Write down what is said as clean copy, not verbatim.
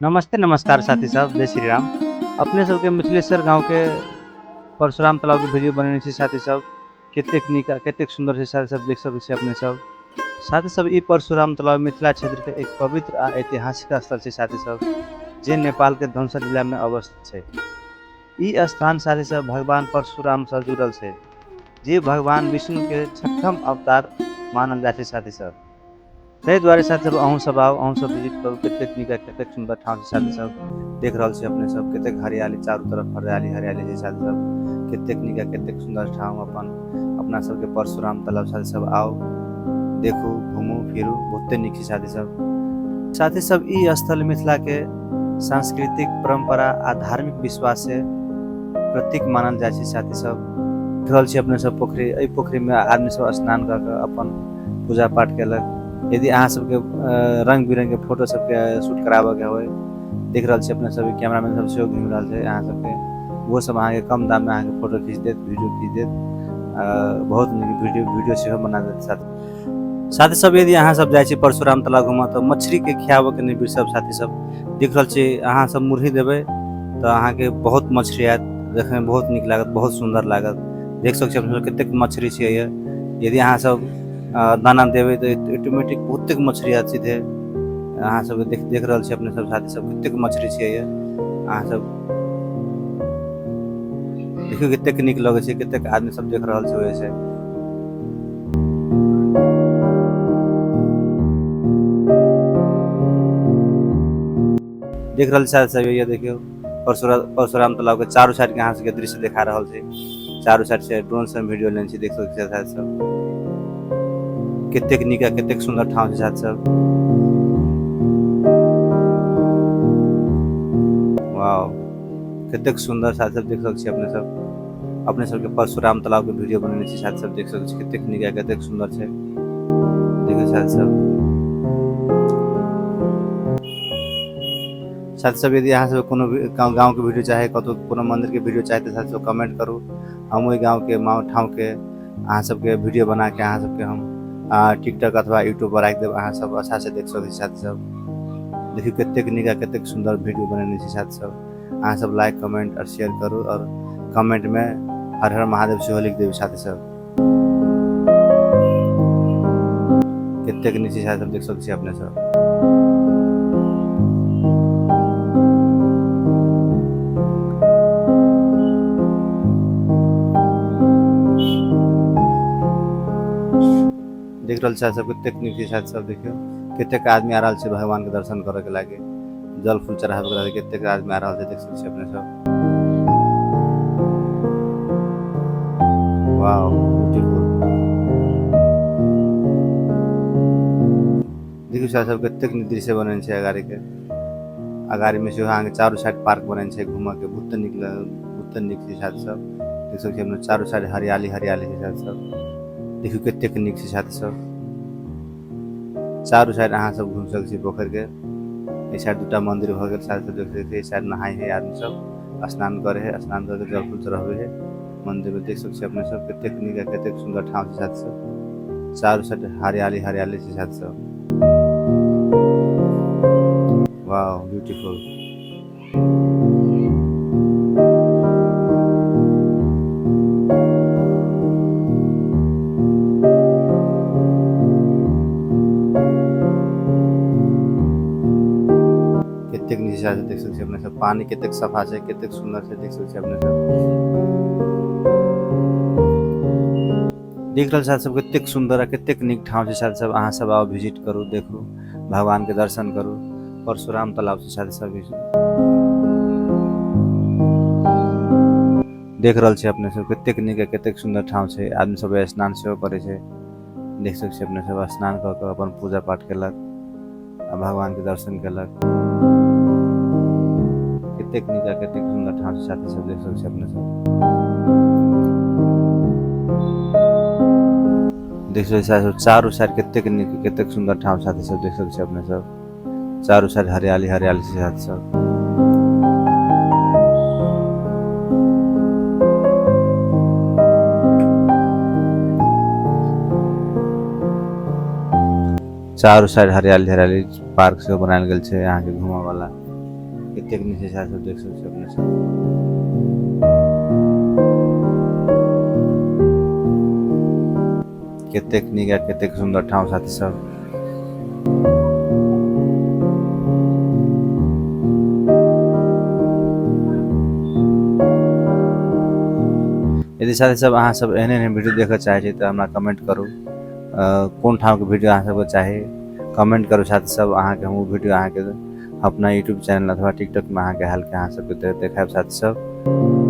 नमस्ते नमस्कार साथी सब, जय श्री राम। अपने सबके मिथिलेश्वर गाँव के परशुराम तालाब के वीडियो बनेने छी साथी सब। कतेक नीक आ कतेक सुंदर छै साथी सब, देख सकै छी अपने सब। साथी सब ई परशुराम तालाब मिथिला क्षेत्र के एक पवित्र आ ऐतिहासिक स्थल छै साथी सब, जे नेपाल के धनुषा जिला में अवस्थित छै। ई स्थान साथी सब भगवान परशुराम से जुड़ल छै, जे भगवान विष्णु के छठम अवतार मानल जाइ छै साथी सब। ताहि दुआरे साथी सब अहूँ सब आउ, अहूँ सब विजिट करू। कतेक नीक कतेक सुंदर ठाम छै साथी सब, देख रहल छी अपने सब। कतेक हरियाली, चारू तरफ हरियाली हरियाली छै साथी सब। कतेक नीक कतेक सुंदर ठाम अपना सबके परशुराम तालाब साथी सब आउ, देखू, घूमू फिरू, बहुते नीक छै साथी सब। साथी सब ई स्थल मिथिला के सांस्कृतिक परंपरा आ धार्मिक विश्वास से प्रतीक मानल जाइ छै साथी सब। देख रहल छी अपने सब पोखरी, एहि पोखरी में आदमी सब स्नान कऽ के अपन पूजा पाठ केलक। यदि अहाँ सबके रंग बिरंग के फोटो सबके शूट कराबे के होय, देख रहल छी अपने सब कैमरामैन सब सेहो घूम रहल छै अहाँ सबके, वो सब अहाँ के कम दाम में अहाँ के फोटो खींच देत, वीडियो खींच देत। बहुत नीक वीडियो सेहो बना देत साथी सब। यदि अहाँ सब जाइ छी परशुराम तालाब घूमऽ तऽ मछली के खियाबे के नहीं बिसरब साथी सब। देख रहल छी अहाँ सब मुरही देबै तऽ अहाँ के बहुत मछली आयत, देखने में बहुत नीक लागत, बहुत सुंदर लागत। देख सकै छी अपने सब कतेक मछली छै ये। यदि अहाँ सब दाना देबै तऽ ऑटोमेटिक बहुते मछली आयत सीधे। अहाँ सब देख रहल छी अपने सब साथी सब, कतेक मछली छै ये। अहाँ सब देखियो कतेक नीक लगे छै, कतेक आदमी सब देख रहल छै ओहि से। देख रहल साथी सब, ये देखियो परशुराम तालाब के चारों साइड के अहाँ सबके दृश्य दिखा रहल छै। चारों साइड से ड्रोन से वीडियो लेने छी, देख सकै छी साथी सब। कतेक नीक कतेक सुंदर ठाम छै साथी सब। वाओ, कतेक सुंदर साथी सब, देख सकै छी अपने सब। अपने सबके परशुराम तालाब के वीडियो बनेने छी साथी सब, देख सकै छी कतेक नीक कतेक सुंदर छै। देखियो साथी सब। साथी सब यदि अहाँ सब कोनो गाँव के वीडियो चाहे, कतौ कोनो मंदिर के वीडियो चाहे तो साथी सब कमेंट करू। हम ओहि गाँव के ठाम के अहाँ सबके वीडियो बना के अहाँ सबके हम टिकटॉक अथवा यूट्यूब पर राख देब, अहाँ सब अच्छा से देख सकै छी साथी सब। देखियो कतेक नीक कतेक सुंदर वीडियो बनेने छी साथी सब। अहाँ सब लाइक कमेंट और शेयर करू, और कमेंट में हर हर महादेव सेहो लिख देबै साथी सब। कतेक नीक छै साथी सब, देख सकै छी अपने सब। देख रहल छै सब, कतेक नीक छै साथी सब। देखियो कतेक आदमी आ रहल छै भगवान के दर्शन करे के लागी, जल फूल चढ़ावे के लागी कतेक आदमी आ रहल छै, देख सकै छी अपने सब। Wow, beautiful. देखियो साथी सब कतेक नीक दृश्य बनेने छै अगाड़ी के। अगाड़ी में से अहाँ के चारों साइड पार्क बनेने छै घूमऽ के, बहुते नीक छै साथी सब। देख सकै छी अपने चारों साइड हरियाली हरियाली छै साथी सब। देखियो कतेक नीक छै साथी सब। चारों साइड अहाँ सब घूम सकै छी पोखर के। ए साइड दूटा मंदिर भ गेल साथी सब, देख सकै छी। ए साइड नहाय है आदमी सब, स्नान करे है, स्नान करके जल फूल चढ़ावे है मंदिर में। देख सकै छी अपने सब कतेक नीक कतेक सुंदर ठाम छै साथी सब। चारों साइड हरियाली हरियाली छै साथी सब। Wow, beautiful. कतेक नीक छै, देख सकै छी अपने सब। पानी कतेक सफा छै, कतेक सुंदर छै, देख सकै छी अपने सब। देख रहल साथी सब कतेक सुंदर आ कतेक नीक ठाम छै साथी सब। अहाँ सब आउ, विजिट करू, देखू, भगवान के दर्शन करू। परशुराम तालाब से साथी सब देख रहल छी अपने सब कतेक नीक कतेक सुंदर ठाम छै। आदमी सब स्नान सेहो करे छै, देख सकै छी अपने सब। स्नान कऽ के अपन पूजा पाठ केलक आ भगवान के दर्शन केलक। कतेक नीक कतेक सुंदर ठाम छै साथी सब, देख सकै छी अपने सब। देख सकै छी चारों साइड कतेक नीक कतेक सुंदर ठाम साथी सब, देख सकै छी अपने सब। चारों साइड हरियाली हरियाली छै साथी सब। चारों साइड हरियाली हरियाली पार्क से बनायल गेल छै अहाँ के घूमऽ वाला। कतेक नीक छै साथी सब देख सकै छी अपने सब। कतेक नीक आ कतेक सुंदर ठाव साथी सब। यदि साथी सब अहाँ सब एहन एहन वीडियो देखऽ चाहै छी तऽ हमरा कमेंट करू कोन ठाव के वीडियो अहाँ सबके चाही कमेंट करू साथी सब। अहाँ के हम वीडियो अहाँ के अपना यूट्यूब चैनल अथवा टिकटॉक में अहाँ के हाल के अहाँ सबके देखायब साथी सब।